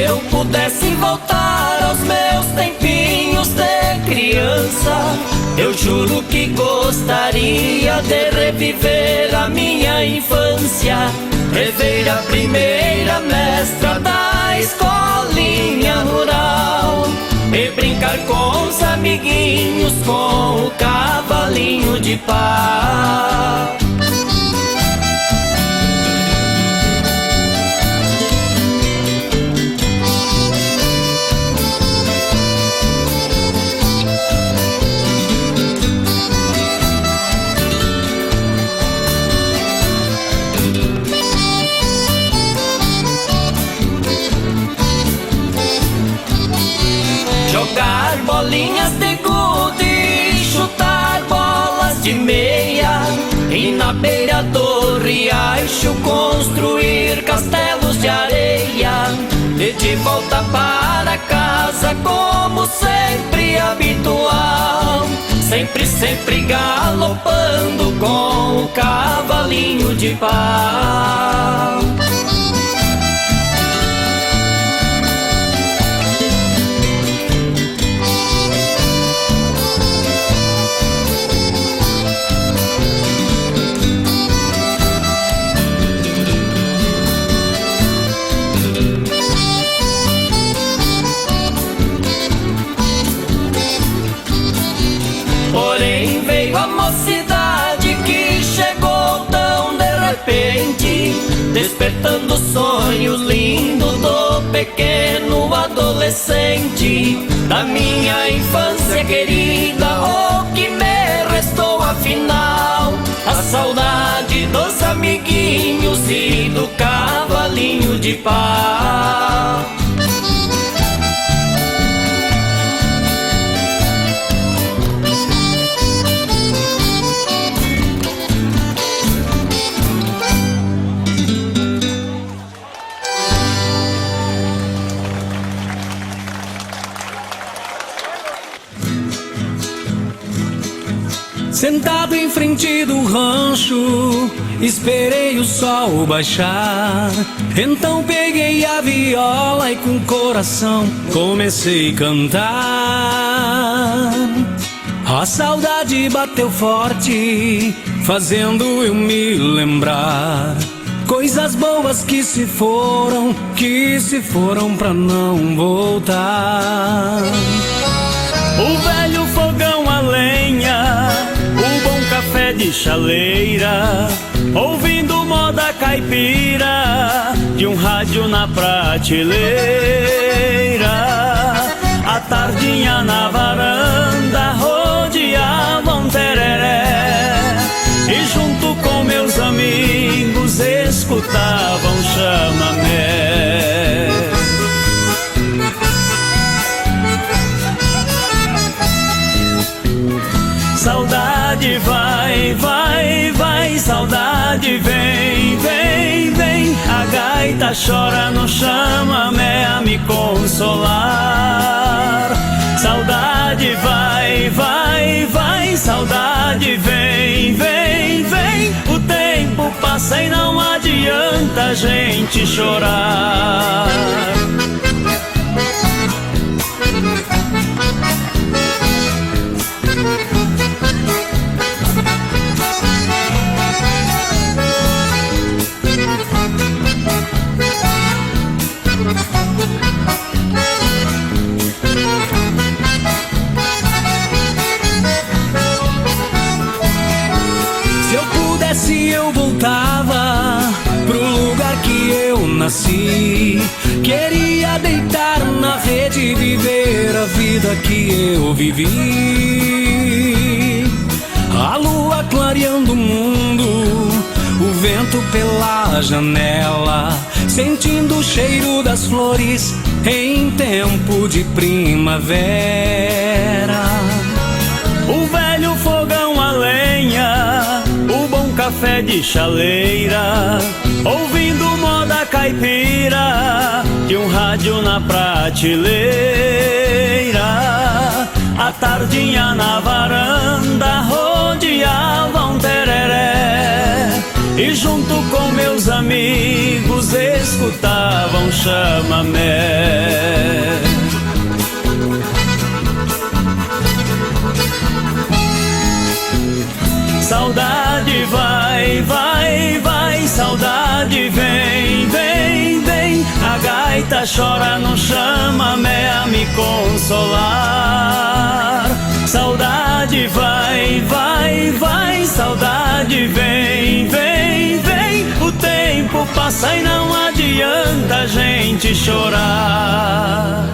eu pudesse voltar aos meus tempinhos de criança, eu juro que gostaria de reviver a minha infância, rever a primeira mestra da escolinha rural e brincar com os amiguinhos com o cavalinho de pau. Jogar bolinhas de gude, chutar bolas de meia, e na beira do riacho construir castelos de areia, e de volta para casa como sempre habitual, sempre, sempre galopando com o cavalinho de pau. Porém veio a mocidade que chegou tão de repente, despertando sonhos lindos do pequeno adolescente, da minha infância querida, o que me restou afinal, a saudade dos amiguinhos e do cavalinho de pau. Sentado em frente do rancho, esperei o sol baixar. Então peguei a viola e com o coração comecei a cantar. A saudade bateu forte, fazendo eu me lembrar coisas boas que se foram pra não voltar. O velho fogão a lenha, o bom café de chaleira, ouvindo moda caipira de um rádio na prateleira. A tardinha na varanda rodeava um tereré, e junto com meus amigos escutavam chamamé. Saudade vai, vai, vai, saudade vem, vem, vem. A gaita chora no chamamé a me consolar. Saudade vai, vai, vai, saudade vem, vem, vem. O tempo passa e não adianta a gente chorar. Se eu voltava pro lugar que eu nasci, queria deitar na rede e viver a vida que eu vivi. A lua clareando o mundo, o vento pela janela, sentindo o cheiro das flores em tempo de primavera. O velho fogão a lenha, o bom café de chaleira, ouvindo moda caipira de um rádio na prateleira. A tardinha na varanda rodeava um tereré, e junto com meus amigos escutava um chamamé. Saudade vai, vai, vai, saudade vem, vem, vem. A gaita chora no chamamé a me consolar. Saudade vai, vai, vai, saudade vem, vem, vem. O tempo passa e não adianta a gente chorar.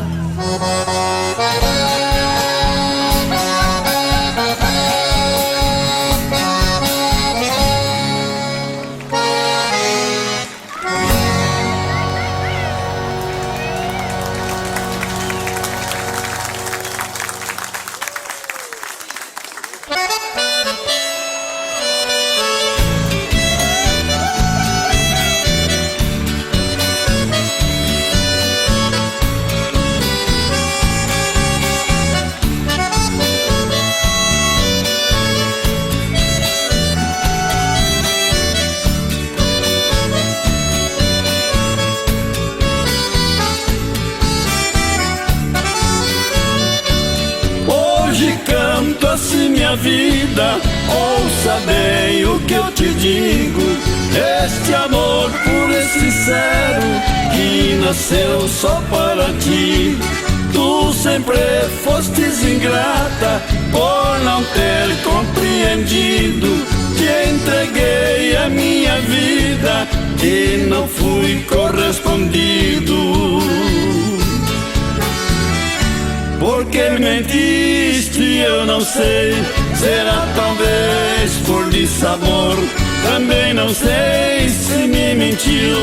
Canto assim minha vida, ouça bem o que eu te digo. Este amor puro e sincero que nasceu só para ti. Tu sempre fostes ingrata por não ter compreendido. Te entreguei a minha vida e não fui correspondido. Porque mentiste, eu não sei. Será talvez por dissabor. Também não sei se me mentiu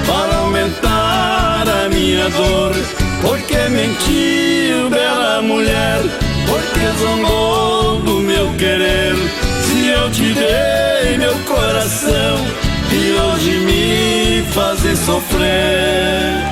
para aumentar a minha dor. Porque mentiu, bela mulher, porque zombou do meu querer. Se eu te dei meu coração e hoje me fazes sofrer.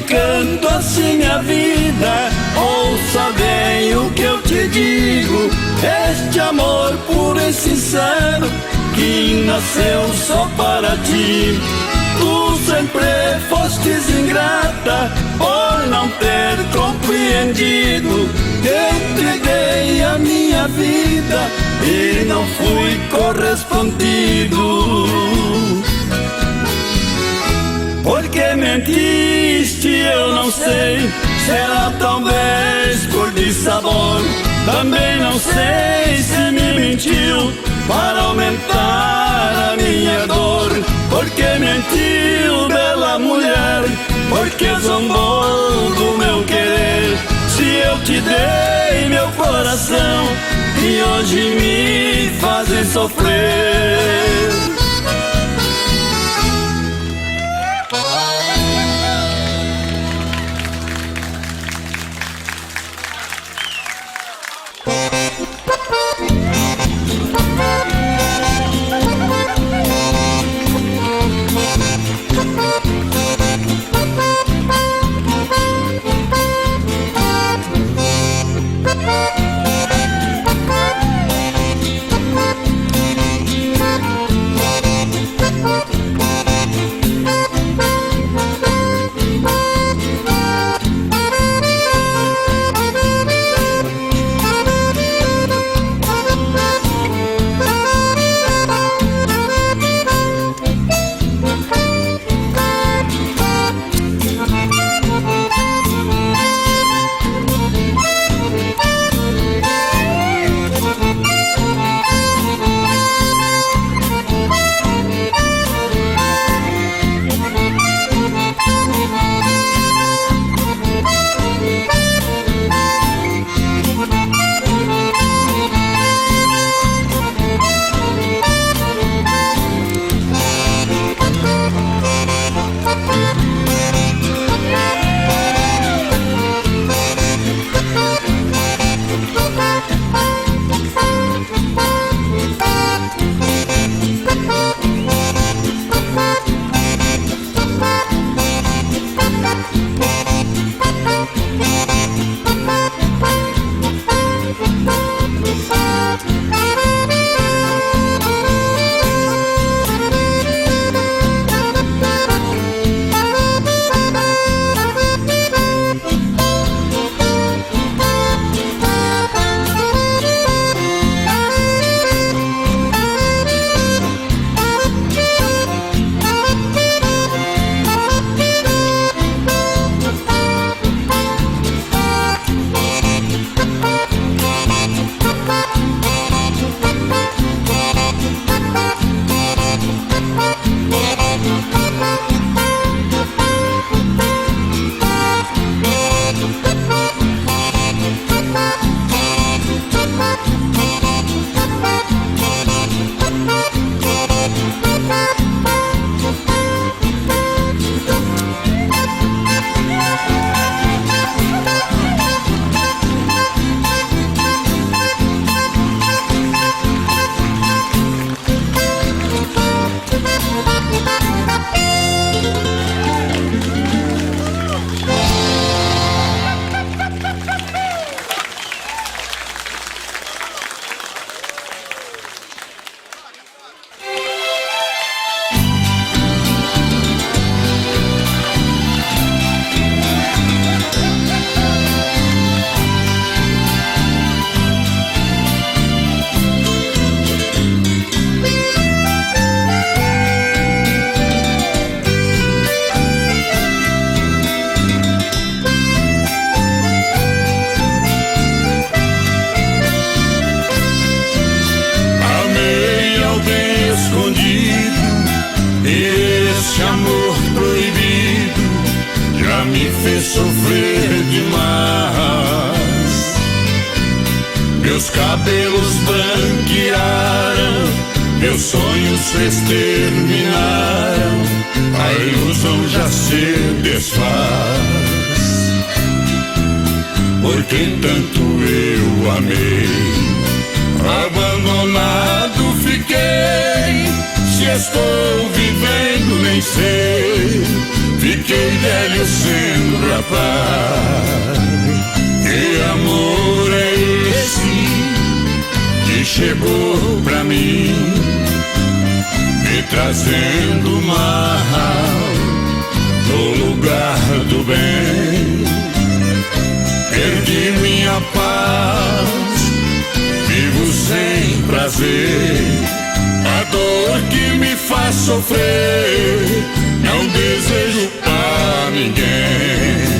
Canto assim minha vida, ouça bem o que eu te digo. Este amor puro e sincero que nasceu só para ti. Tu sempre fostes ingrata por não ter compreendido. Entreguei a minha vida e não fui correspondido. Porque mentiste, eu não sei. Será talvez por dissabor. Também não sei se me mentiu para aumentar a minha dor. Porque mentiu, bela mulher, porque zombou do meu querer. Se eu te dei meu coração e hoje me fazem sofrer. cabelos branquearam, meus sonhos exterminaram, a ilusão já se desfaz. Por quem tanto eu amei, abandonado fiquei. Se estou vivendo nem sei, fiquei velho sendo rapaz. Que amor é esse que chegou pra mim, me trazendo mal no lugar do bem? Perdi minha paz, vivo sem prazer, a dor que me faz sofrer, não desejo a ninguém.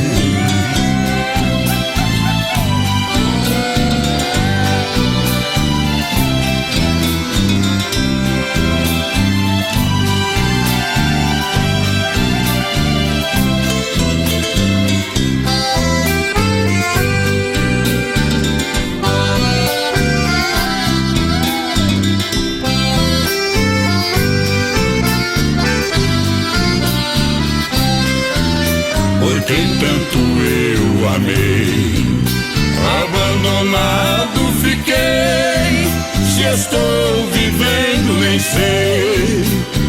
Quem tanto eu amei, abandonado fiquei. Se estou vivendo nem sei,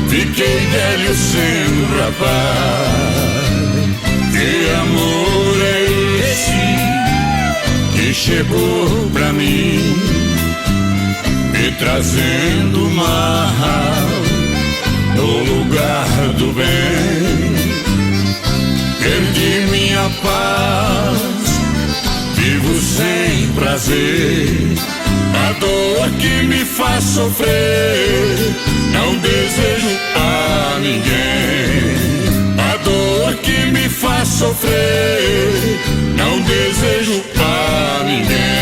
fiquei velho sendo rapaz. Que amor é esse que chegou pra mim, me trazendo mal no lugar do bem? Perdi minha paz, vivo sem prazer, a dor que me faz sofrer, não desejo a ninguém. A dor que me faz sofrer, não desejo a ninguém.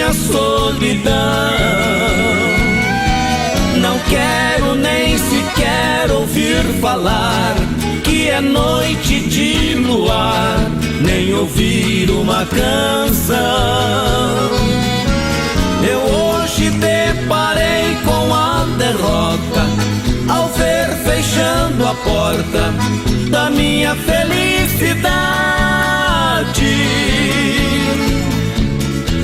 minha solidão. Não quero nem sequer ouvir falar que é noite de luar, nem ouvir uma canção. Eu hoje deparei com a derrota ao ver fechando a porta da minha felicidade.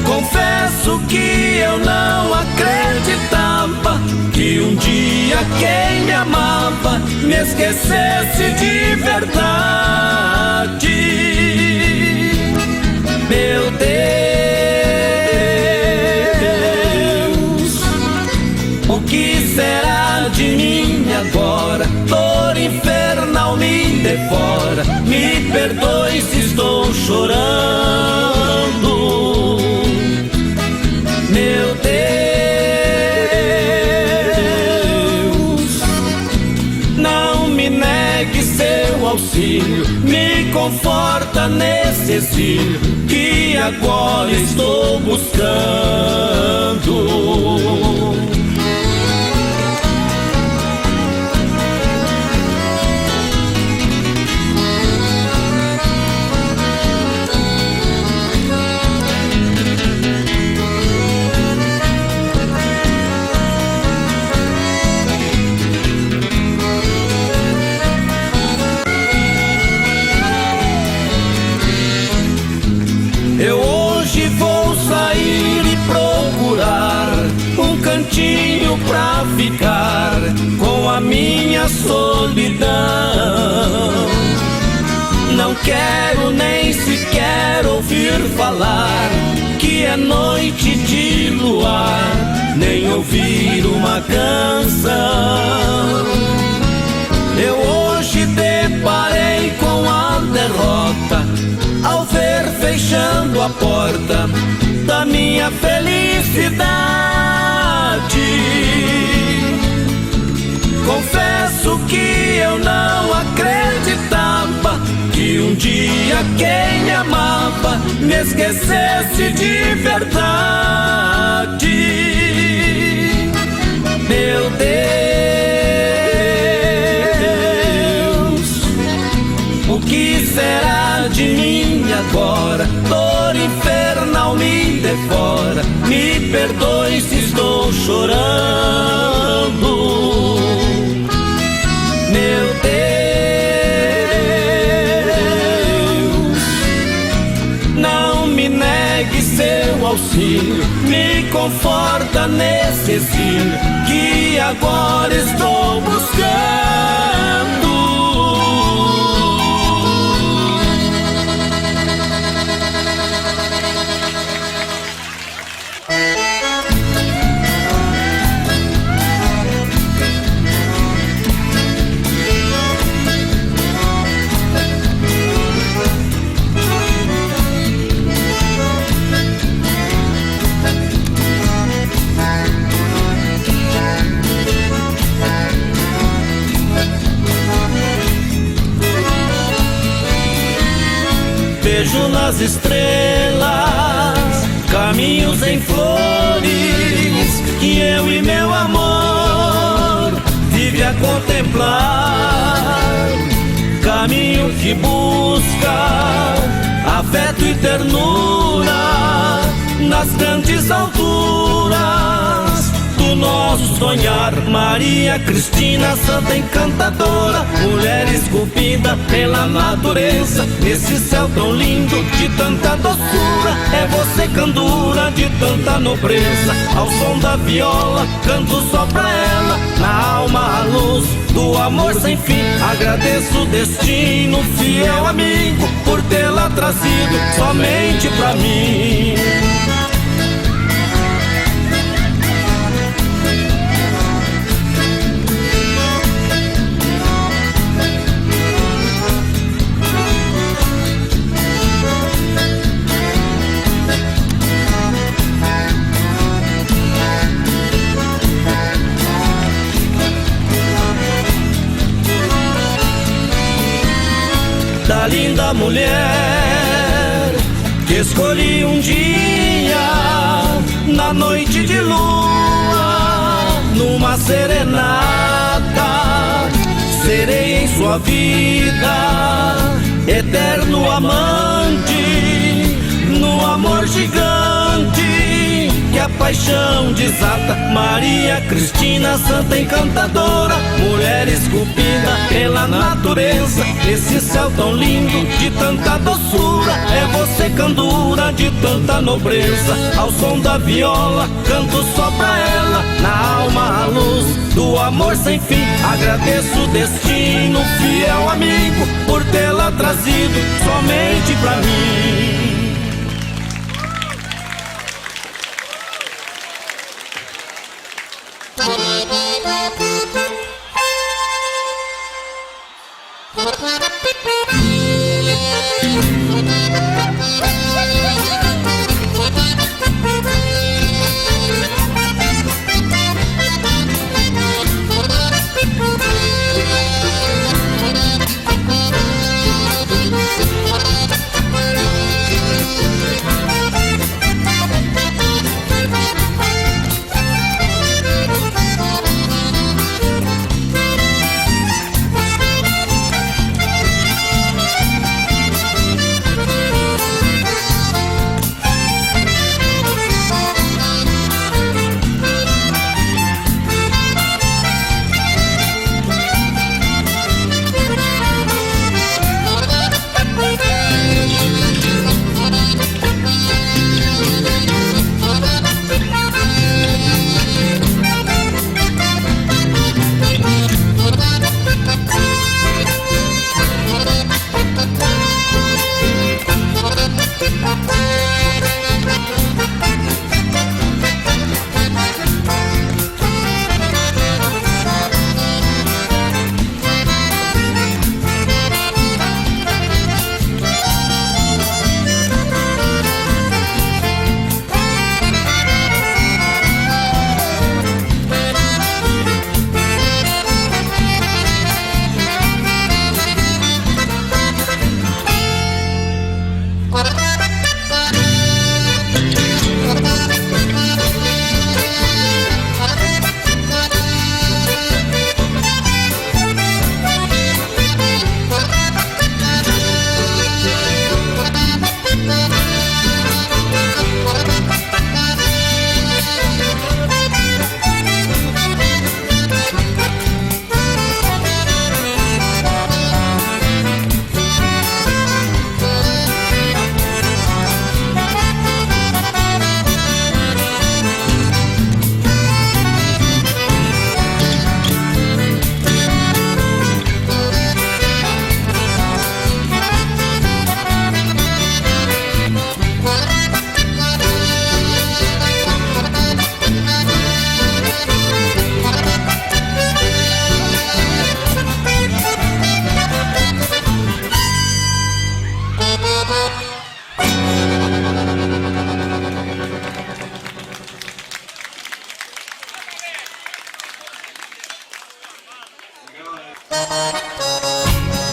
Confesso que eu não acreditava que um dia quem me amava me esquecesse de verdade. Meu Deus, o que será de mim agora? Dor infernal me devora. Me perdoe se estou chorando. Meu Deus, não me negue seu auxílio, me conforta nesse exílio que agora estou buscando. Eu hoje vou sair e procurar um cantinho pra ficar com a minha solidão. Não quero nem sequer ouvir falar que é noite de luar, nem ouvir uma canção. Eu hoje deparei com a derrota ao ver fechando a porta da minha felicidade. Confesso que eu não acreditava que um dia quem me amava me esquecesse de verdade. Meu Deus, o que será de mim agora? Dor infernal me devora. Me perdoe se estou chorando. Meu Deus, não me negue seu auxílio, me conforta nesse exílio que agora estou buscando. Vejo nas estrelas caminhos em flores que eu e meu amor vive a contemplar. Caminho que busca afeto e ternura nas grandes alturas do nosso sonhar. Maria Cristina, santa encantadora, mulher esculpida pela natureza, nesse céu tão lindo de tanta doçura. É você candura de tanta nobreza, ao som da viola canto só pra ela, na alma a luz do amor sem fim. Agradeço o destino, fiel amigo, por tê-la trazido somente pra mim. Da linda mulher que escolhi um dia numa noite de lua, numa serenata, serei em sua vida eterno amante, no amor gigante que a paixão desata. Maria Cristina, santa encantadora, mulher esculpida pela natureza, esse céu tão lindo de tanta doçura, é você candura de tanta nobreza. Ao som da viola canto só pra ela, na alma a luz do amor sem fim. Agradeço o destino, fiel amigo, por tê-la trazido somente pra mim.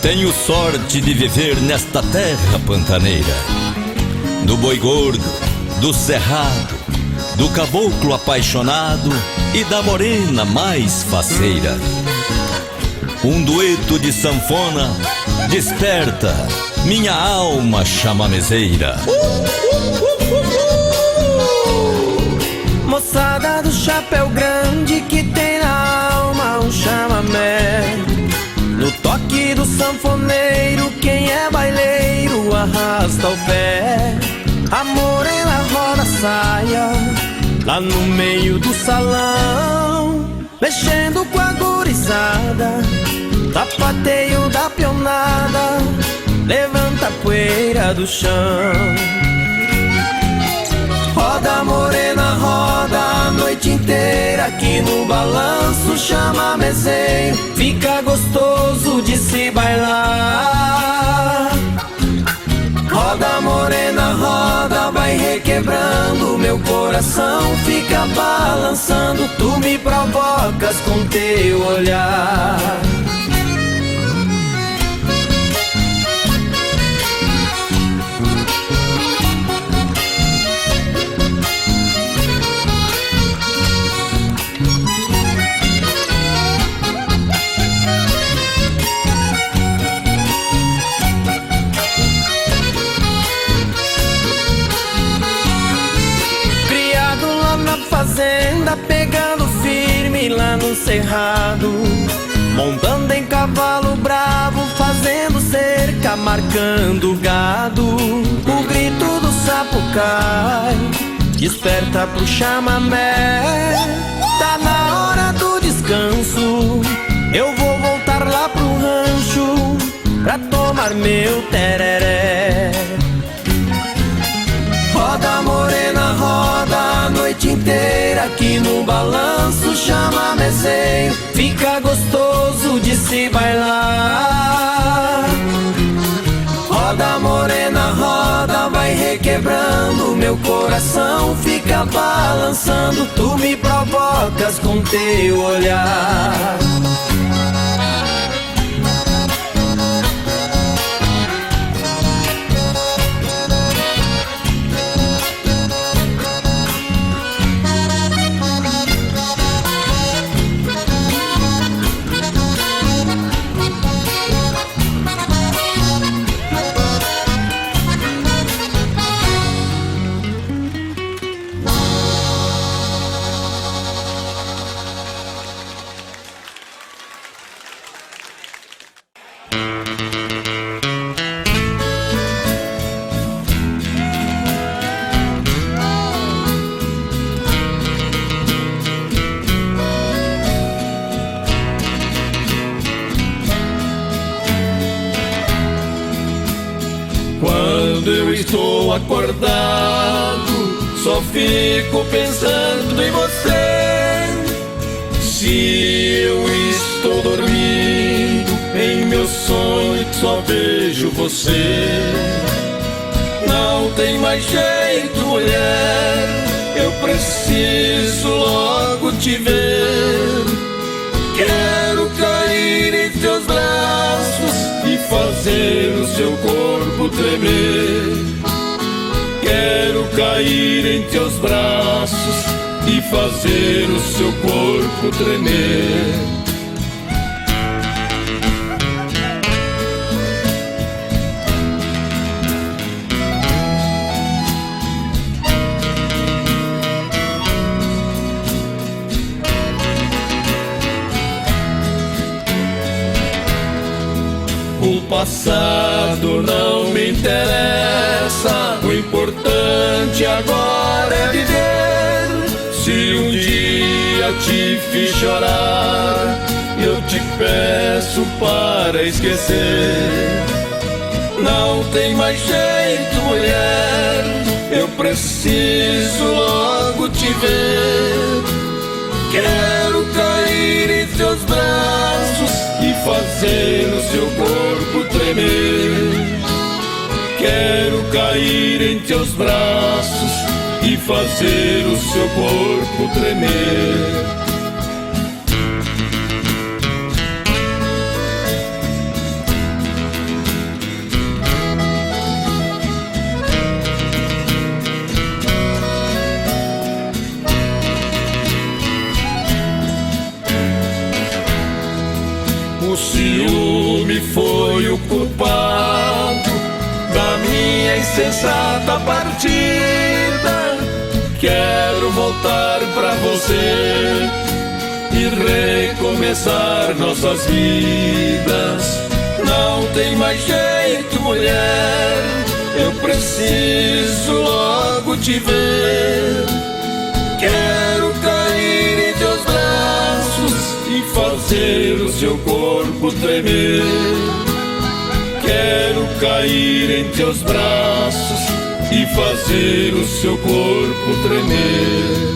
Tenho sorte de viver nesta terra pantaneira, do boi gordo, do cerrado, do caboclo apaixonado e da morena mais faceira. Um dueto de sanfona desperta minha alma chamamezeira. Moçada do chapéu grande que tem na alma um chamamé. No toque do sanfoneiro, quem é baileiro arrasta o pé. A morena roda a saia lá no meio do salão, mexendo com a gurizada, sapateio da pionada, levanta a poeira do chão. Roda morena, roda a noite inteira, aqui no balanço chamamezeiro, fica gostoso de se bailar. Roda morena, roda, vai requebrando, meu coração fica balançando, tu me provocas com teu olhar. cerrado, montando em cavalo bravo, fazendo cerca, marcando gado. O grito do sapucai desperta pro chamamé. Tá na hora do descanso, eu vou voltar lá pro rancho pra tomar meu tereré. Roda morena, roda a noite inteira aqui no balanço, chamamezeiro, fica gostoso de se bailar. Roda morena, roda, vai requebrando, meu coração fica balançando, tu me provocas com teu olhar. Quando eu estou acordado, só fico pensando em você. Se eu estou dormindo, em meu sonho só vejo você. Não tem mais jeito, mulher, eu preciso logo te ver. Quero cair em teus braços e fazer o seu corpo tremer. Quero cair em teus braços e fazer o seu corpo tremer. O passado não me interessa, o importante agora é viver. Se um dia te fiz chorar, eu te peço para esquecer. Não tem mais jeito, mulher, eu preciso logo te ver. Quero cair em teus braços e fazer o seu corpo tremer. Quero cair em teus braços e fazer o seu corpo tremer. O ciúme foi o culpado da minha insensata partida. Quero voltar pra você e recomeçar nossas vidas. Não tem mais jeito, mulher, eu preciso logo te ver. Quero cair em teus braços e fazer o seu corpo tremer. Quero cair em teus braços e fazer o seu corpo tremer.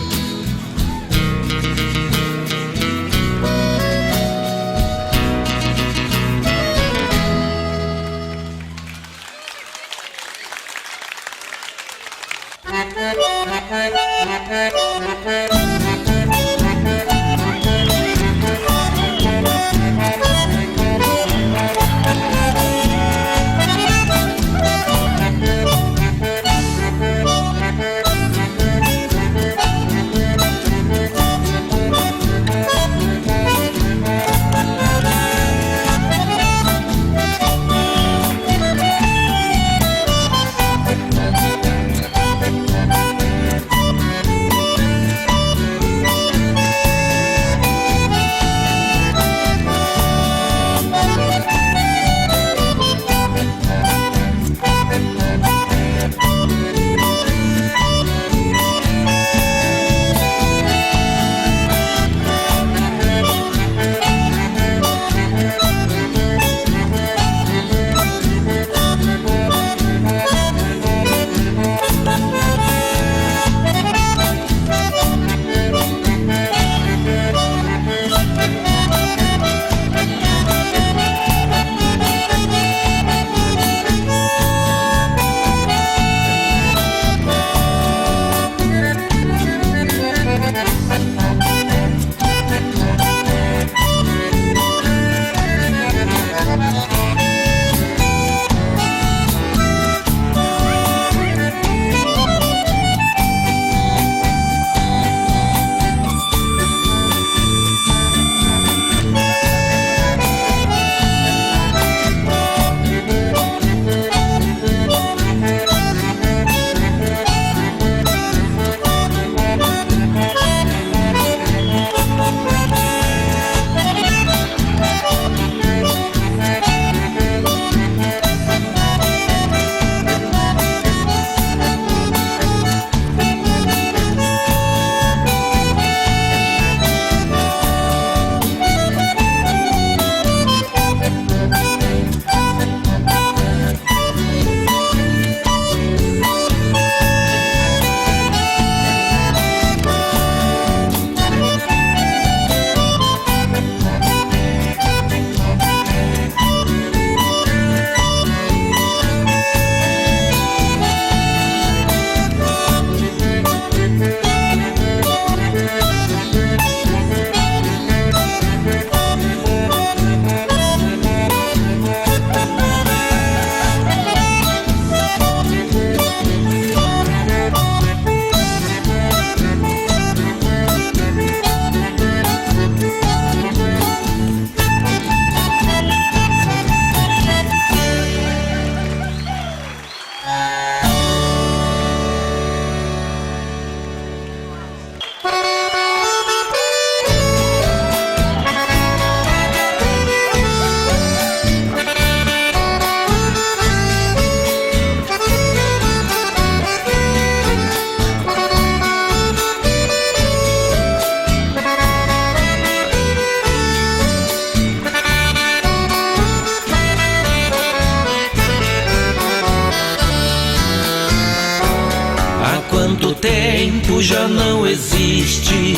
já não existe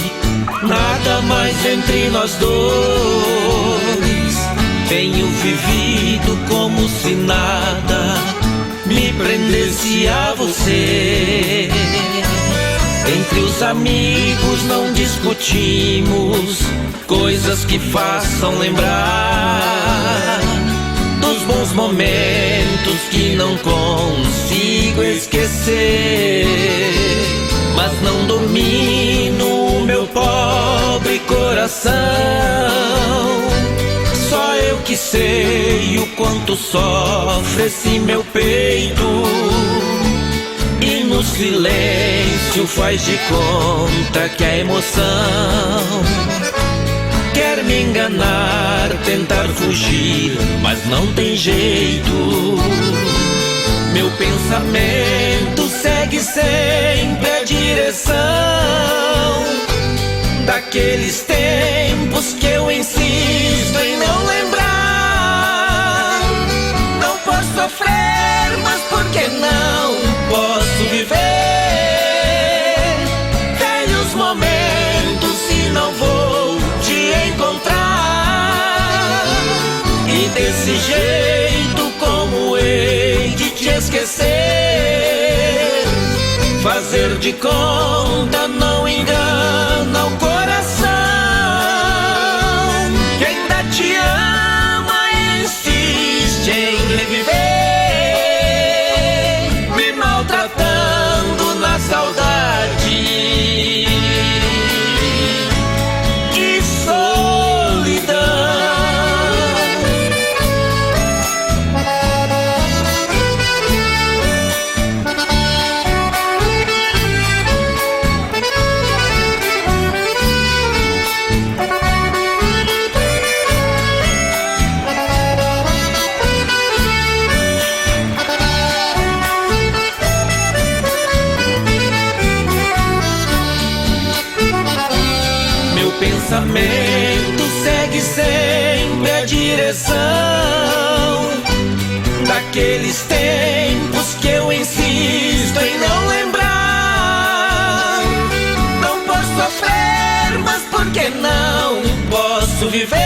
nada mais entre nós dois. Tenho vivido como se nada me prendesse a você. Entre os amigos não discutimos coisas que façam lembrar dos bons momentos que não consigo esquecer. Mas não domino o meu pobre coração. Só eu que sei o quanto sofre esse meu peito. E no silêncio faz de conta que a emoção quer me enganar, tentar fugir, mas não tem jeito. Meu pensamento segue sempre a direção daqueles tempos que eu insisto em não lembrar. Não posso sofrer, mas por que não posso viver velhos momentos se não vou te encontrar? E desse jeito como hei de te esquecer? Fazer de conta não engana o coração, que ainda te ama e insiste em reviver, me maltratando na saudade e solidão. Pensamento segue sempre a direção daqueles tempos que eu insisto em não lembrar. Não posso sofrer, mas por que não posso viver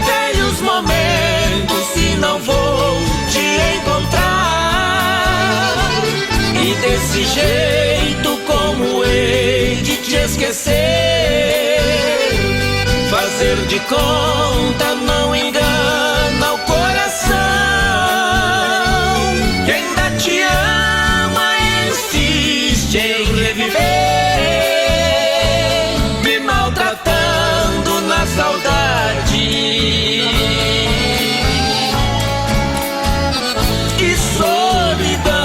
velhos momentos se não vou te encontrar? E desse jeito como hei de te esquecer? Fazer de conta não engana o coração, que ainda te ama e insiste em reviver, me maltratando na saudade e solidão.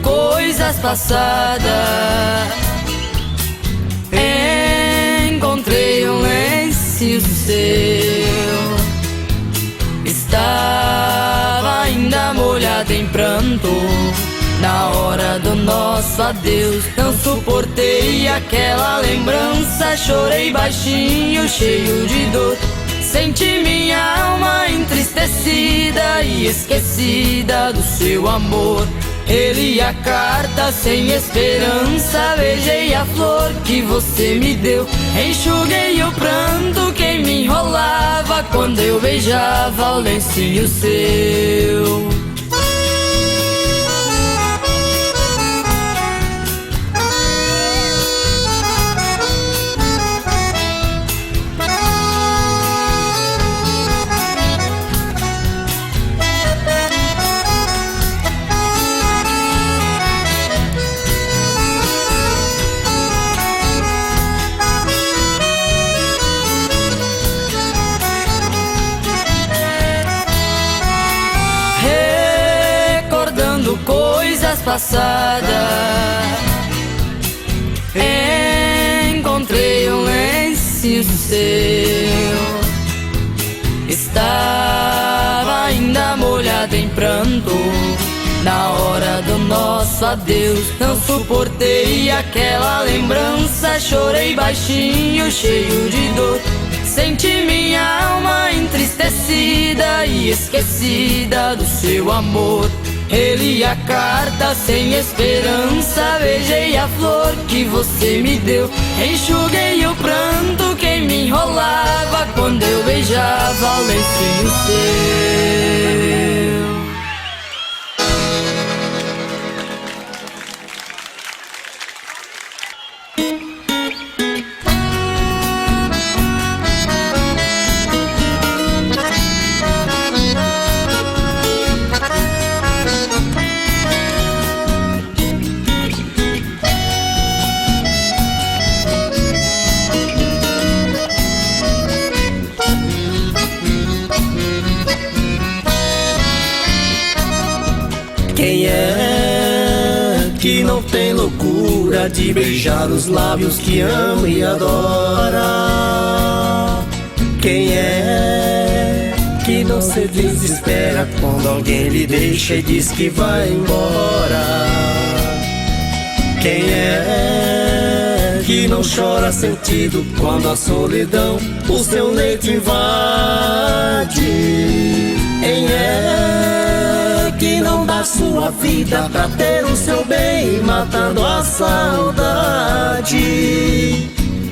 Coisas passadas, encontrei um lenço seu, estava ainda molhado em pranto. Na hora do nosso adeus, não suportei aquela lembrança, chorei baixinho, cheio de dor. Senti minha alma entristecida e esquecida do seu amor. Ele a carta sem esperança, beijei a flor que você me deu. Enxuguei o pranto que me enrolava quando eu beijava o lencinho seu. Coisas passadas, encontrei um lenço seu, estava ainda molhado em pranto. Na hora do nosso adeus, não suportei aquela lembrança, chorei baixinho, cheio de dor. Senti minha alma entristecida e esquecida do seu amor. Ele a carta sem esperança, beijei a flor que você me deu. Enxuguei o pranto que me enrolava quando eu beijava o lencinho seu. Quem é que não tem loucura de beijar os lábios que ama e adora? Quem é que não se desespera quando alguém lhe deixa e diz que vai embora? Quem é que não chora sentido quando a solidão o seu leito invade? Quem é que não dá sua vida pra ter o seu bem, matando a saudade?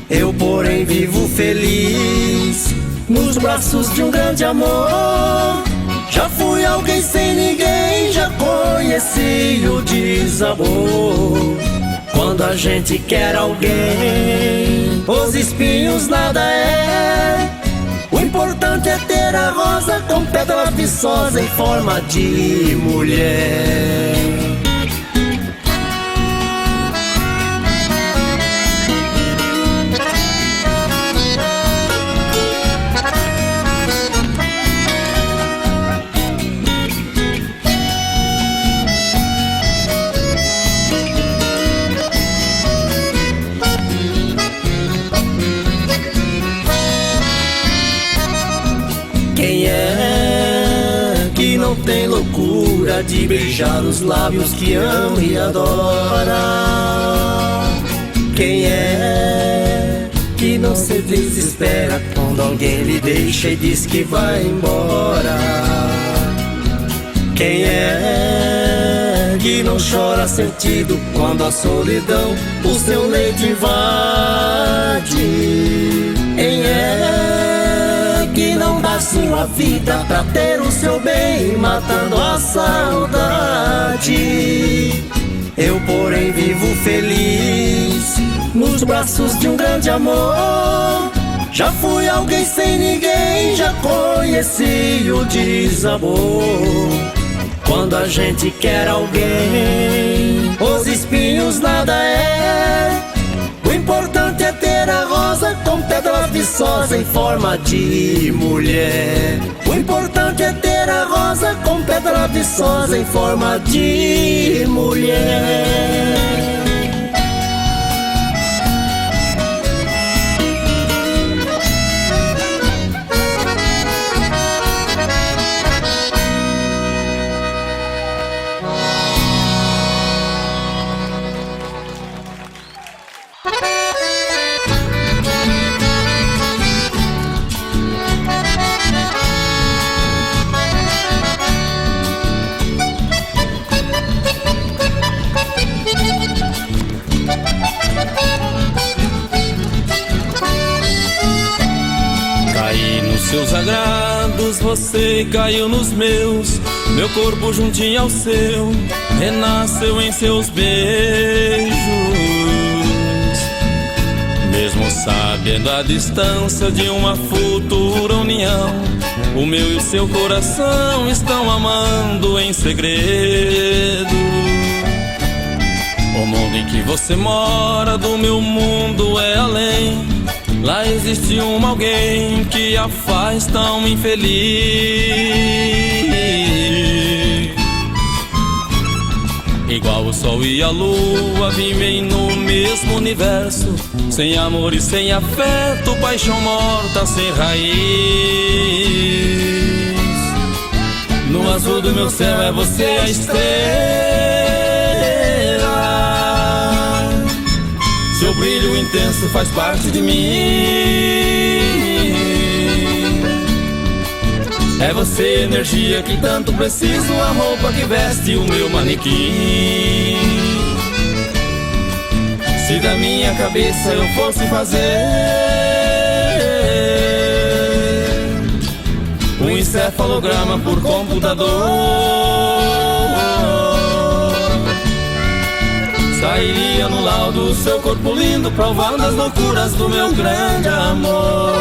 Eu, porém, vivo feliz nos braços de um grande amor. Já fui alguém sem ninguém, já conheci o desamor. Quando a gente quer alguém, os espinhos nada é. O importante é ter a rosa com pedra viçosa em forma de mulher. Quem é que não tem loucura de beijar os lábios que ama e adora? Quem é que não se desespera quando alguém lhe deixa e diz que vai embora? Quem é que não chora sentido quando a solidão o seu leito invade? Quem é que não dá sua vida pra ter o seu bem, matando a saudade. Eu, porém, vivo feliz nos braços de um grande amor. Já fui alguém sem ninguém, já conheci o desamor. Quando a gente quer alguém, os espinhos nada é. O importante é ter a rosa com pedras viçosas em forma de mulher. O importante é ter a rosa com pedra viçosa em forma de mulher. Seus agrados, você caiu nos meus. Meu corpo juntinho ao seu renasceu em seus beijos. Mesmo sabendo a distância de uma futura união, o meu e o seu coração estão amando em segredo. O mundo em que você mora do meu mundo é além. Lá existe alguém que a faz tão infeliz. Igual o sol e a lua vivem no mesmo universo, sem amor e sem afeto, paixão morta sem raiz. No azul do meu céu é você a estrela. Seu brilho intenso faz parte de mim. É você, energia que tanto preciso, a roupa que veste o meu manequim. Se da minha cabeça eu fosse fazer um encefalograma por computador, sairia no laudo o seu corpo lindo, provando as loucuras do meu grande amor.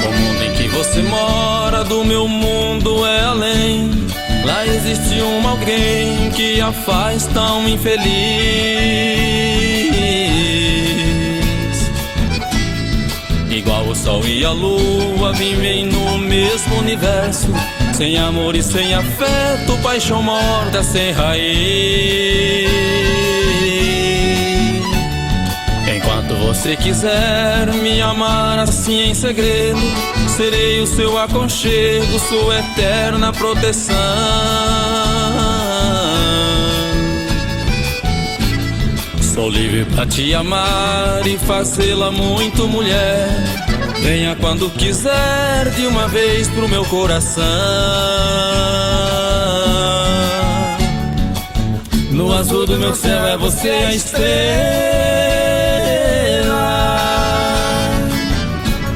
O mundo em que você mora do meu mundo é além. Lá existe alguém que a faz tão infeliz. Igual o sol e a lua vivem no mesmo universo, sem amor e sem afeto, paixão morta sem raiz. Enquanto você quiser me amar assim em segredo, serei o seu aconchego, sua eterna proteção. Sou livre pra te amar e fazê-la muito mulher. Venha quando quiser de uma vez pro meu coração. No azul do meu céu é você a estrela.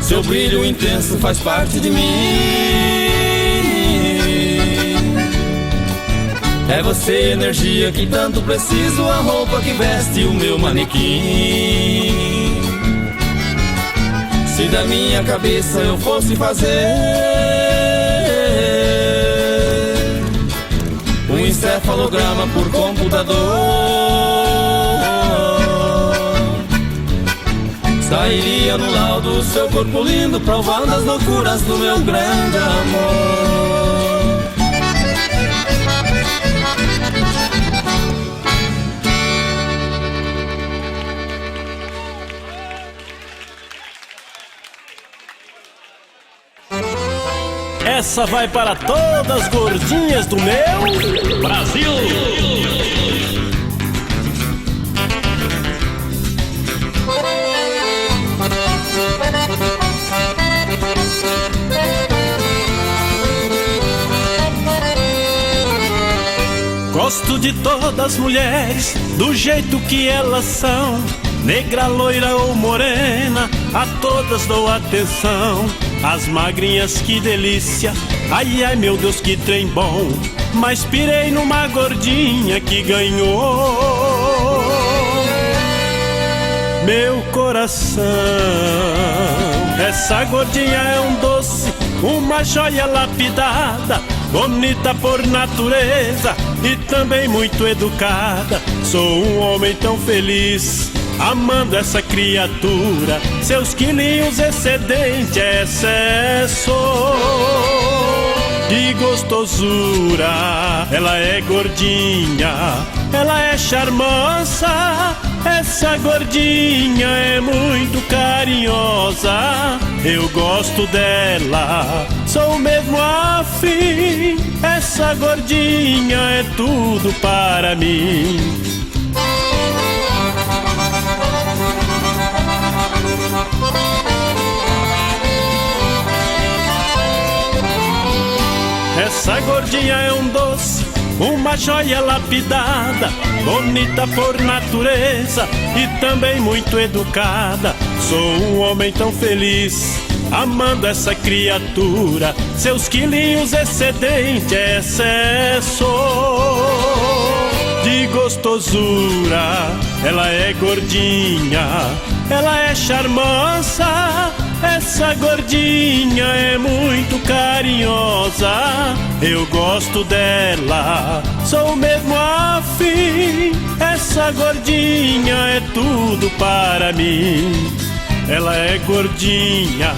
Seu brilho intenso faz parte de mim. É você, energia que tanto preciso, a roupa que veste o meu manequim. Se da minha cabeça eu fosse fazer um encefalograma por computador, sairia no laudo o seu corpo lindo, provando as loucuras do meu grande amor. Essa vai para todas as gordinhas do meu Brasil. Gosto de todas as mulheres, do jeito que elas são. Negra, loira ou morena, a todas dou atenção. As magrinhas, que delícia, ai ai meu Deus, que trem bom. Mas pirei numa gordinha que ganhou meu coração. Essa gordinha é um doce, uma joia lapidada, bonita por natureza e também muito educada. Sou um homem tão feliz, amando essa criatura. Seus quilinhos excedente é excesso de gostosura. Ela é gordinha, ela é charmosa. Essa gordinha é muito carinhosa. Eu gosto dela, sou mesmo afim. Essa gordinha é tudo para mim. Essa gordinha é um doce, uma joia lapidada, bonita por natureza e também muito educada. Sou um homem tão feliz, amando essa criatura. Seus quilinhos excedente é excesso de gostosura. Ela é gordinha, ela é charmosa. Essa gordinha é muito carinhosa. Eu gosto dela, sou mesmo afim. Essa gordinha é tudo para mim. Ela é gordinha,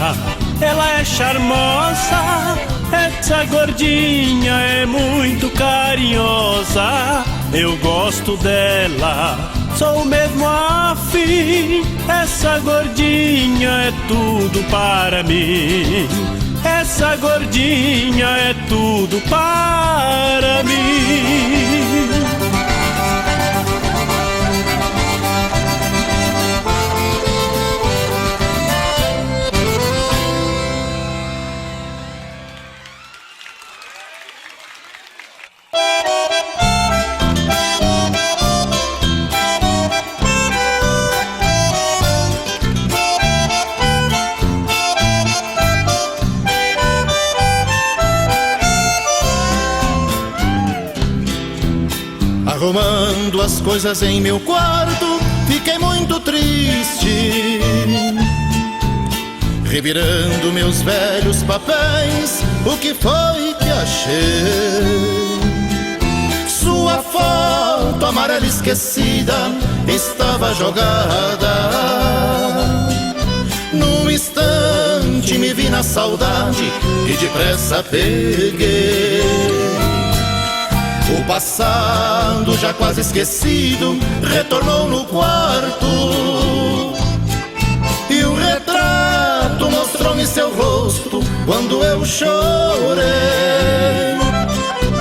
ela é charmosa. Essa gordinha é muito carinhosa. Eu gosto dela, sou mesmo afim. Essa gordinha é tudo para mim. Essa gordinha é tudo para mim. Arrumando as coisas em meu quarto, fiquei muito triste. Revirando meus velhos papéis, o que foi que achei? Sua foto amarela esquecida estava jogada. Num instante me vi na saudade e depressa peguei. O passado, já quase esquecido, retornou no quarto. E o retrato mostrou-me seu rosto quando eu chorei.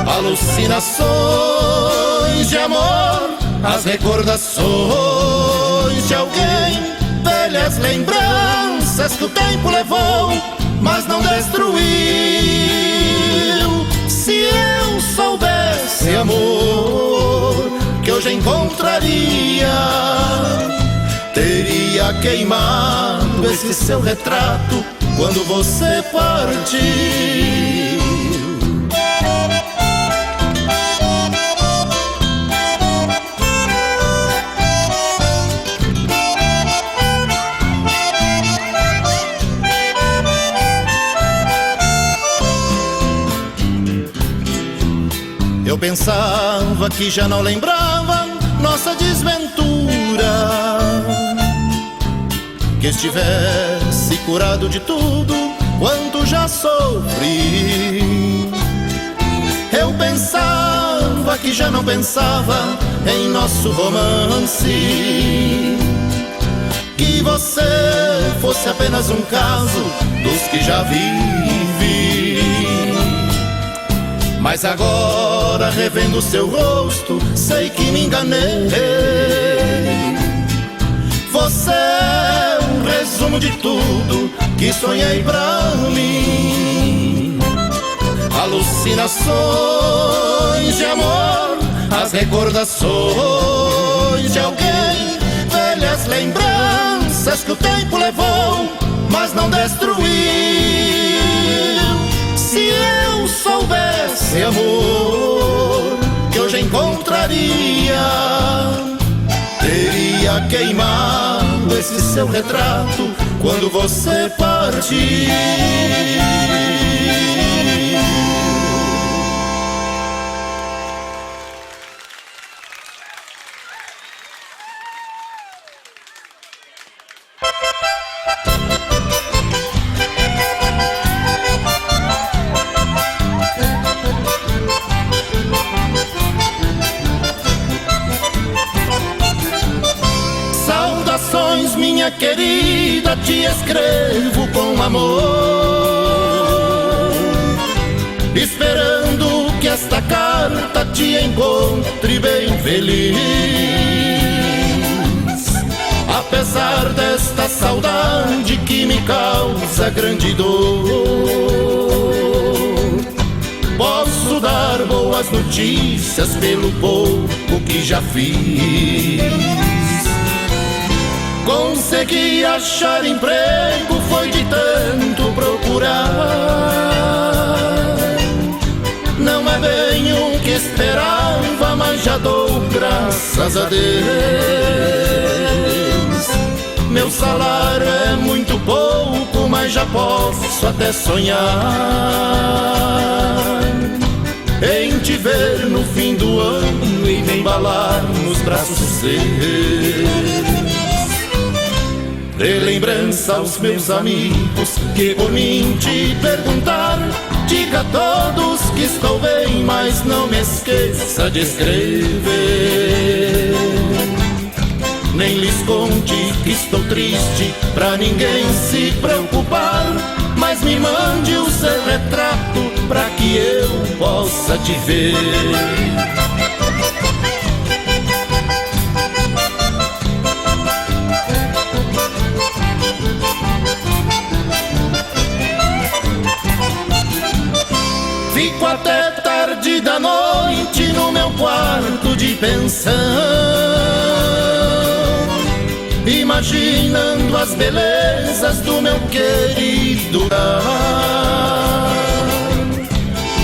Alucinações de amor, as recordações de alguém, velhas lembranças que o tempo levou, mas não destruiu. Se eu soubesse, amor, que hoje encontraria, teria queimado esse seu retrato quando você partiu. Eu pensava que já não lembrava nossa desventura, que estivesse curado de tudo quanto já sofri. Eu pensava que já não pensava em nosso romance, que você fosse apenas um caso dos que já vivi. Mas agora, revendo seu rosto, sei que me enganei. Você é um resumo de tudo que sonhei pra mim. Alucinações de amor, as recordações de alguém, velhas lembranças que o tempo levou, mas não destruiu. Se eu soubesse, amor, que hoje encontraria, teria queimado esse seu retrato quando você partir. Saudações, minha querida, te escrevo com amor, esperando que esta carta te encontre bem feliz. Apesar desta saudade que me causa grande dor, posso dar boas notícias pelo pouco que já fiz. Consegui achar emprego, foi de tanto procurar. Não é bem o que esperava, mas já dou graças a Deus. Meu salário é muito pouco, mas já posso até sonhar em te ver no fim do ano e me embalar nos braços seus. De lembrança aos meus amigos que por mim te perguntar, diga a todos que estou bem, mas não me esqueça de escrever. Nem lhes conte que estou triste, pra ninguém se preocupar, mas me mande o seu retrato pra que eu possa te ver. Fico até tarde da noite no meu quarto de pensão, imaginando as belezas do meu querido lar.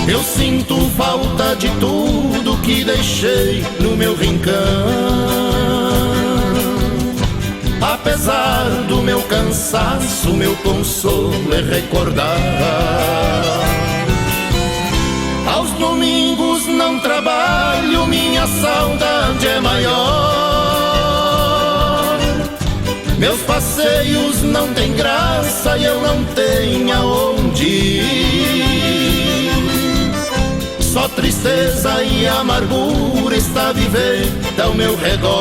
Eu sinto falta de tudo que deixei no meu rincão. Apesar do meu cansaço, meu consolo é recordar. Aos domingos não trabalho, minha saudade é maior. Meus passeios não têm graça e eu não tenho aonde ir. Só tristeza e amargura está vivendo ao meu redor.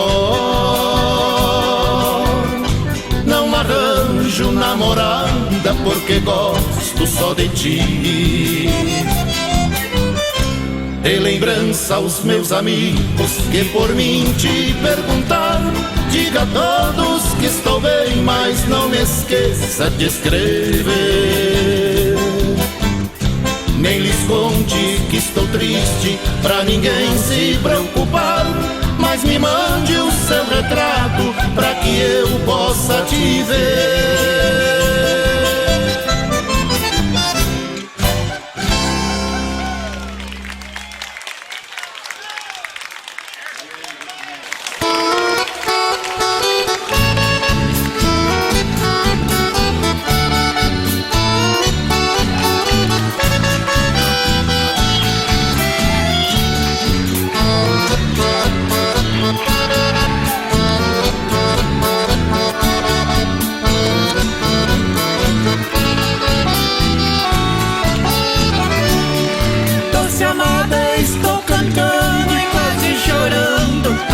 Não arranjo namorada porque gosto só de ti. De lembrança aos meus amigos que por mim te perguntar, diga a todos que estou bem, mas não me esqueça de escrever. Nem lhes conte que estou triste, pra ninguém se preocupar, mas me mande o seu retrato pra que eu possa te ver.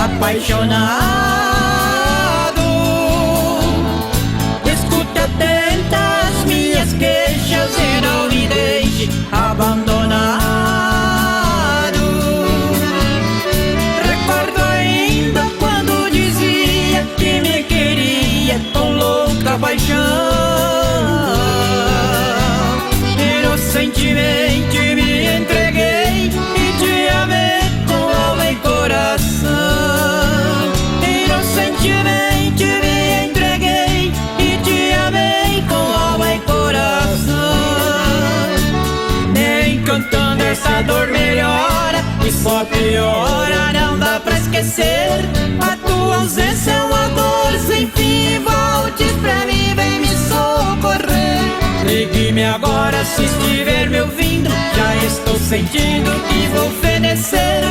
Apaixonado, escute atenta as minhas queixas e não me deixe abandonado. Recordo ainda quando dizia que me queria com louca paixão. Inocentemente me entreguei e te amei com alma e coração. Ligue-me agora se estiver me ouvindo. Já estou sentindo que vou fenecer.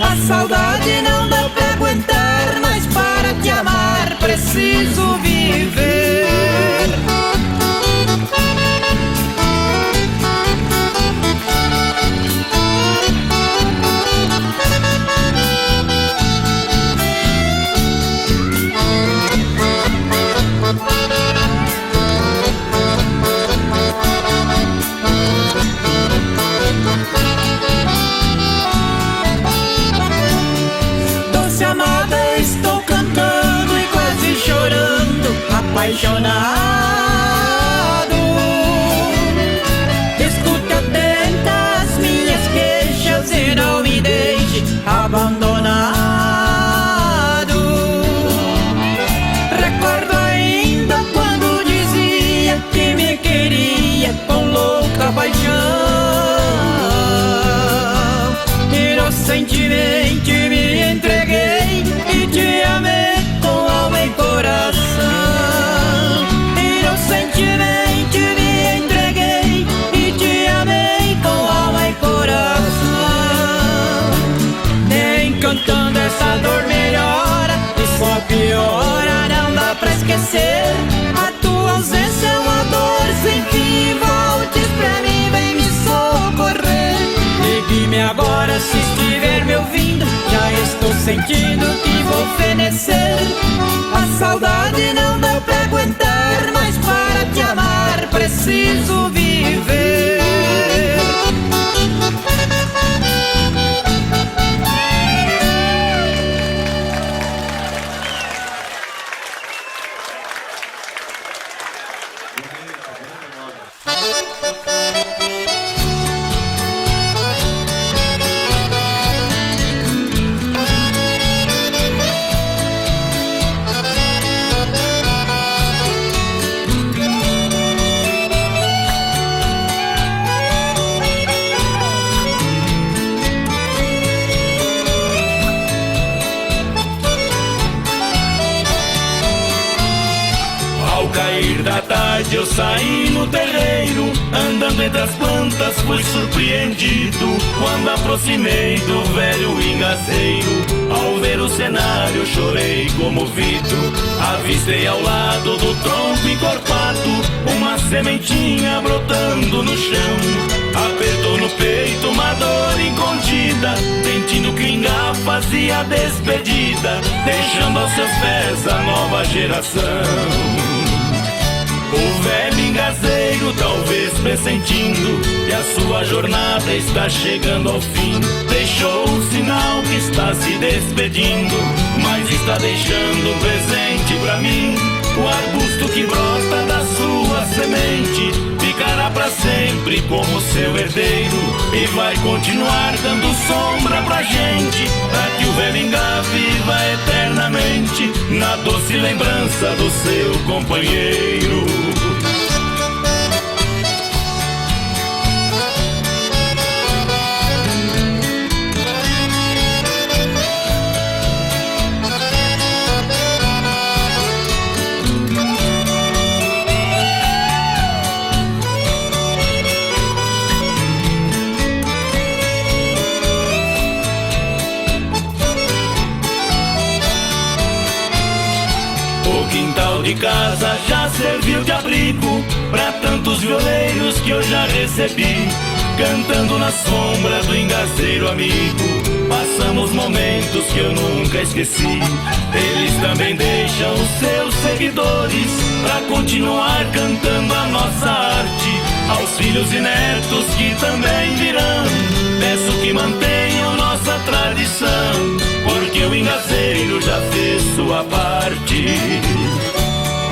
A saudade não dá pra aguentar, mas para te amar preciso viver. Doce amada, estou cantando e quase chorando, apaixonado. Escute atenta as minhas queixas e não me deixe abandonado. Recordo ainda quando dizia que me queria com louca paixão. Inocentemente me entreguei e te amei com alma e coração. Inocentemente me entreguei e te amei com alma e coração. Nem cantando essa dor melhora e só piora, não dá pra esquecer. A tua ausência é uma dor sem fim. Voltes pra mim, vem me socorrer. Ligue-me agora se estiver me ouvindo. Já estou sentindo que vou fenecer. A saudade não dá pra aguentar, mas para te amar preciso viver. Ao cair da tarde eu saí no terreiro, andando entre as plantas fui surpreendido quando aproximei do velho engazeiro. Ao ver o cenário chorei comovido, avistei ao lado do tronco encorpado uma sementinha brotando no chão. Apertou no peito uma dor incontida, sentindo que o ingá fazia despedida, deixando aos seus pés a nova geração. O velho engazeiro, talvez pressentindo que a sua jornada está chegando ao fim, deixou um sinal que está se despedindo, mas está deixando um presente pra mim. O arbusto que brota da sua semente ficará pra sempre como seu herdeiro e vai continuar dando sombra pra gente, pra que o velho ingá viva eternamente na doce lembrança do seu companheiro. De casa já serviu de abrigo pra tantos violeiros que eu já recebi, cantando na sombra do engazeiro amigo. Passamos momentos que eu nunca esqueci. Eles também deixam os seus seguidores pra continuar cantando a nossa arte. Aos filhos e netos que também virão, peço que mantenham nossa tradição, porque o engazeiro já fez sua parte.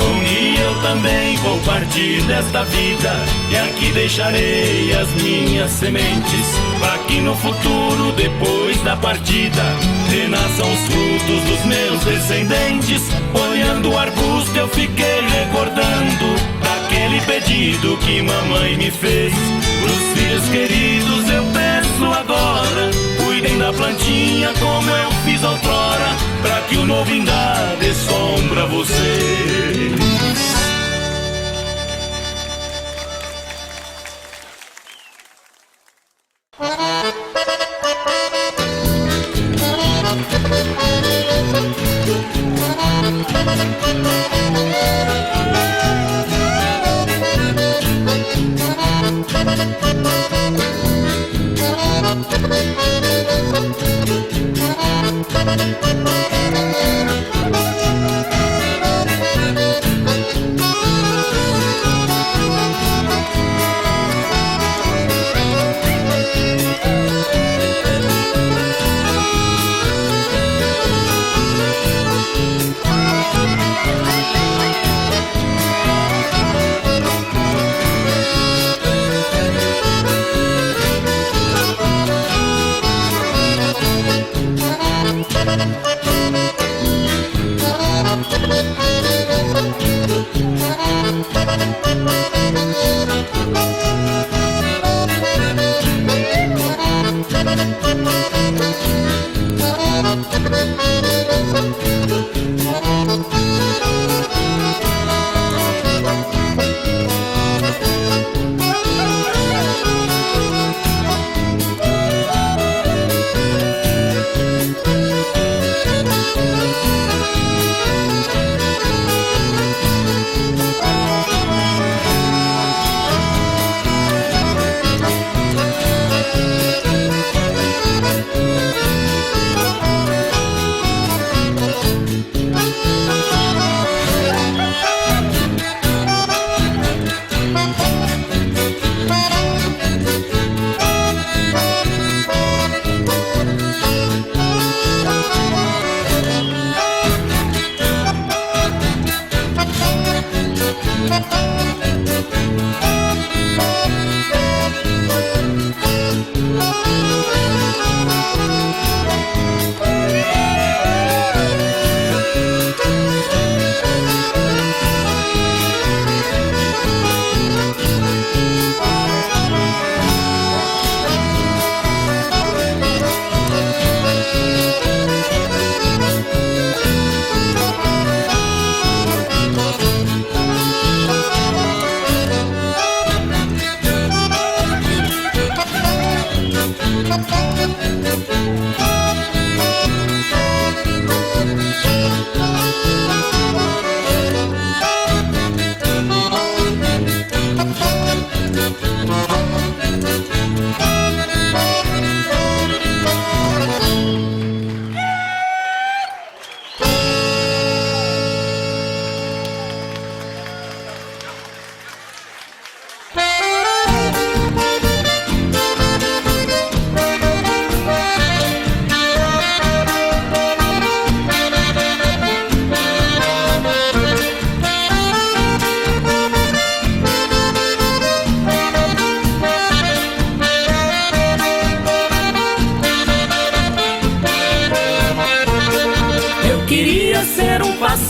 Um dia eu também vou partir desta vida e aqui deixarei as minhas sementes, para que no futuro, depois da partida, renasçam os frutos dos meus descendentes. Olhando o arbusto eu fiquei recordando daquele pedido que mamãe me fez. Pros filhos queridos eu peço agora, cuidem da plantinha como eu fiz outrora, pra que o novo ingá dê sombra a vocês.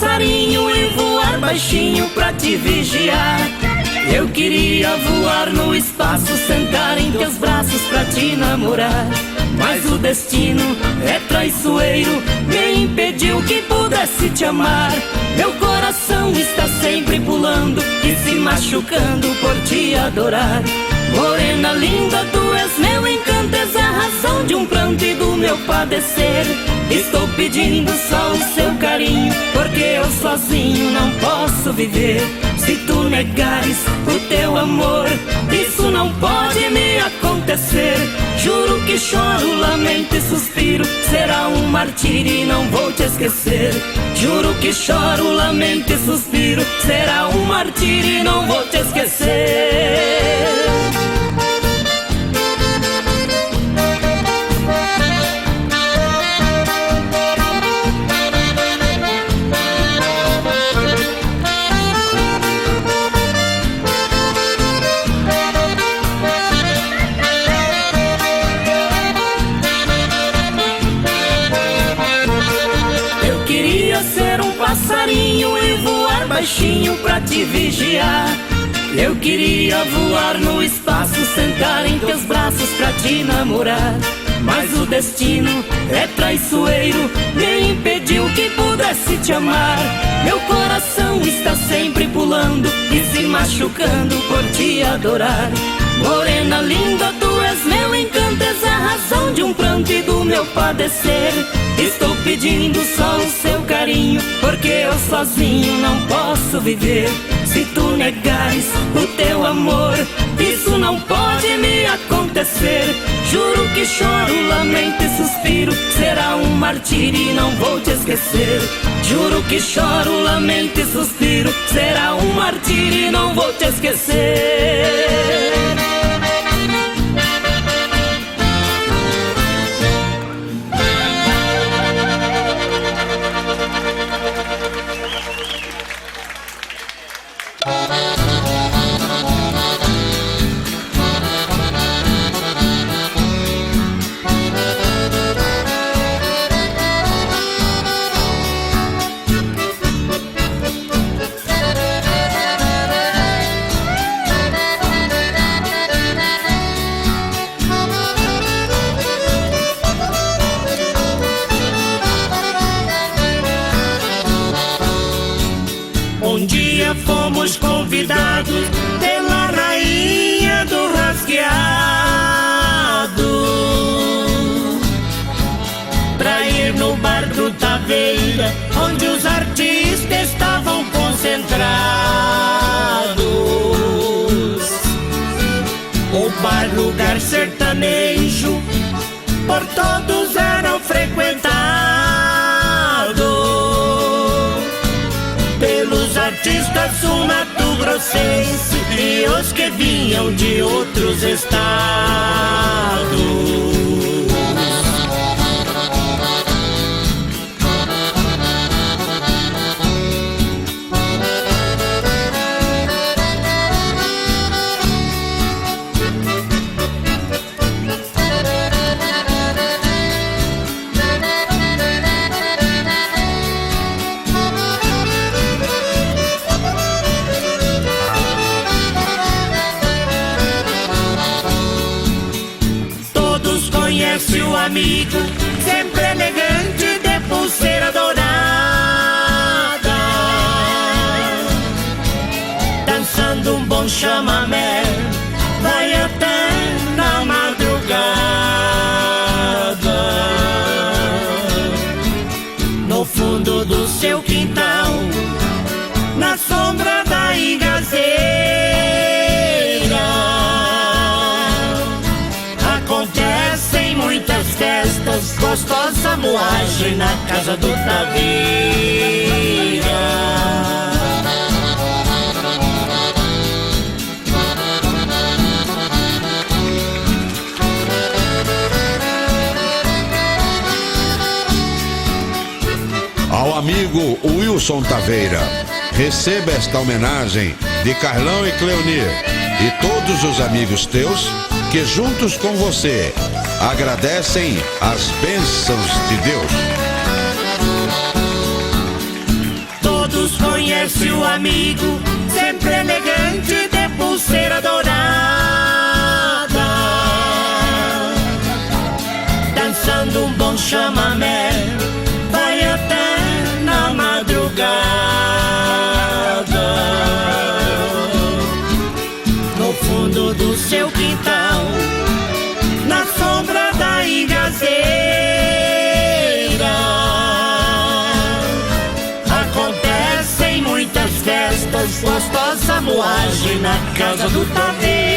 passarinho e voar baixinho pra te vigiar. Eu queria voar no espaço, sentar em teus braços pra te namorar. Mas o destino é traiçoeiro, me impediu que pudesse te amar. Meu coração está sempre pulando e se machucando por te adorar. Morena linda, tu és meu encanto, és a razão de um pranto e do meu padecer. Estou pedindo só o seu carinho, porque eu sozinho não posso viver. Se tu negares o teu amor, isso não pode me acontecer. Juro que choro, lamento e suspiro, será um martírio e não vou te esquecer. Juro que choro, lamento e suspiro, será um martírio e não vou te esquecer. Passarinho e voar baixinho pra te vigiar. Eu queria voar no espaço, sentar em teus braços pra te namorar. Mas o destino é traiçoeiro, me impediu que pudesse te amar. Meu coração está sempre pulando e se machucando por te adorar. Morena linda, tu és meu encanto, és a razão de um pranto e do meu padecer. Estou pedindo só o seu carinho, porque eu sozinho não posso viver. Se tu negares o teu amor, isso não pode me acontecer. Juro que choro, lamento e suspiro, será um martírio e não vou te esquecer. Juro que choro, lamento e suspiro, será um martírio e não vou te esquecer. Um dia fomos convidados pela rainha do rasgueado pra ir no bar do Taveira, onde os artistas estavam concentrados. O bar, lugar sertanejo, por todos eram frequentados pelos artistas sul-mato-grossense e os que vinham de outros estados. Conhece o amigo, sempre elegante, de pulseira dourada, dançando um bom chamamé, vai até na madrugada. No fundo do seu quintal, na sombra da igazeira, acontecem muitas festas, gostosa moagem na casa do Taveira. Ao amigo Wilson Taveira, receba esta homenagem de Carlão e Cleonir e todos os amigos teus que juntos com você agradecem as bênçãos de Deus. desce o amigo, sempre elegante, de pulseira dourada, dançando um bom chamamé, vai até na madrugada. No fundo do seu quintal, na sombra da igazeira, acontecem muitas festas, gostosa moagem na casa do Taveira.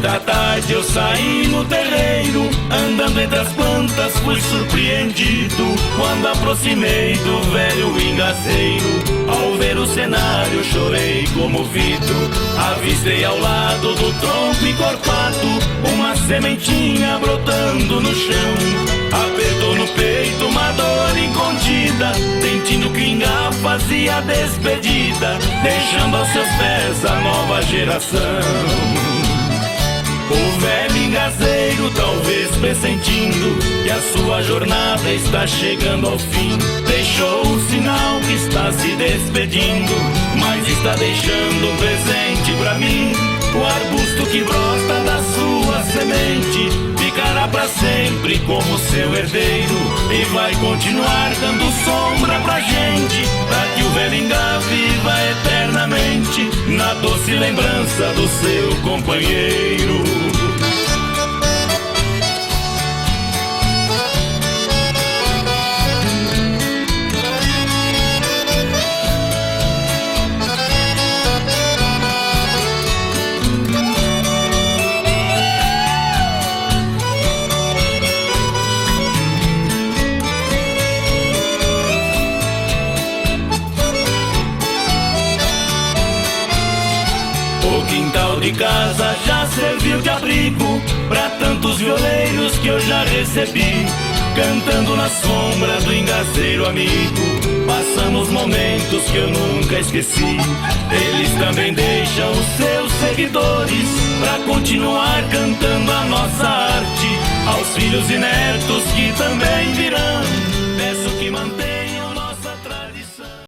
Da tarde eu saí no terreiro, andando entre as plantas fui surpreendido, quando aproximei do velho engazeiro. Ao ver o cenário chorei comovido, avistei ao lado do tronco encorpado uma sementinha brotando no chão. Apertou no peito uma dor incontida, sentindo que Ingá fazia despedida, deixando aos seus pés a nova geração. O velho engazeiro, talvez pressentindo que a sua jornada está chegando ao fim, deixou um sinal que está se despedindo, mas está deixando um presente pra mim. O arbusto que brota da sua semente ficará pra sempre como seu herdeiro e vai continuar dando sombra pra gente, pra que o velho Ingá viva eternamente na doce lembrança do seu companheiro. De casa já serviu de abrigo pra tantos violeiros que eu já recebi, cantando na sombra do engazeiro amigo. Passamos momentos que eu nunca esqueci. Eles também deixam os seus seguidores pra continuar cantando a nossa arte aos filhos e netos que também virão.